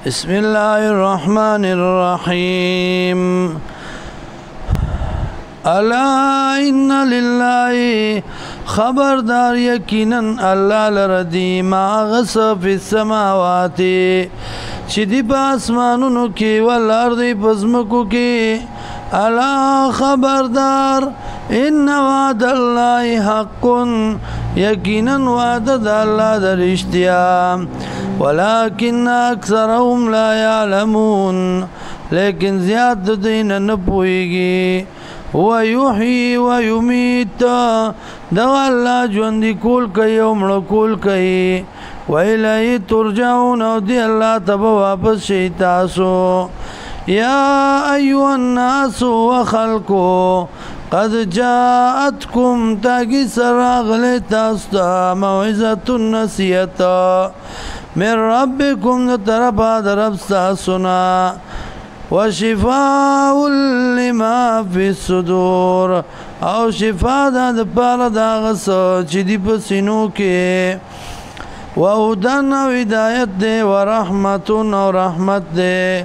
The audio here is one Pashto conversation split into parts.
بسم الله الرحمن الرحيم الا ان لله خبردار یقینا الله لردی ما غص فی السماوات چې دی په اسمانونو کې ول ارض پزمکو کې الا خبردار ان وعد الله حق یقینا وعده د الله درشتیا ولكن اکثرهم لا يعلمون لیکن زیاد دین نه پويږي هو يحيي ويميت دا الله ژوند کول کوي او مړ کول کوي وإليه ترجعون او دی الله ته واپس شي تاسو يا ايها الناس وخلقوا قد جاءتكم تاگی سراغل تاستا موعظة النصیحت من ربكم طرفا درب ساسنا وشفاء لما في الصدور او شفاء د پاره دا غس چې دی په سینو کې وهدن او هدایت دی ورحمت او رحمت دی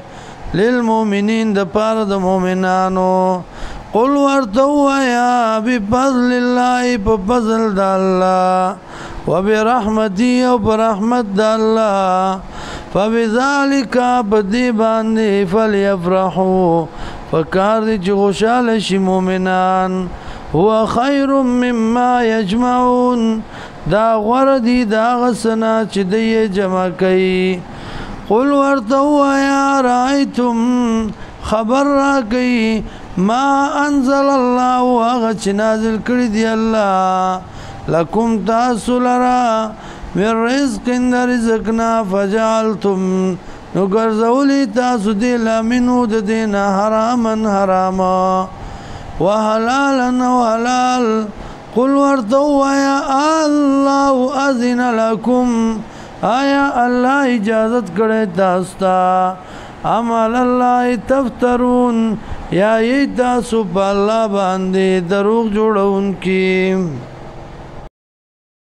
للمؤمنین د پاره د مؤمنانو قل ورتو یا بفضل الله بفضل د الله وبرحمتي او برحمت د الله فبذلك بدی باندې فليفرحوا فکار دي چې خوشاله شي مؤمنان هو خير مما يجمعون دا غردي دا غسنا چې دی جمع کوي قل ورتو یا رایتم خبر را کوي ما انزل الله واغ نازل کړی دی الله لکم تاسو لرا من رزق ان رزقنا فجعلتم نو ګرځولی تاسو دی لامنو د دین حرامن حراما وحلالا وحلال قل ورتو یا الله اذن لكم آیا الله اجازت کړی تاسو ته عمل الله تفترون یا ای تاسو په الله باندې دروغ جوړون کی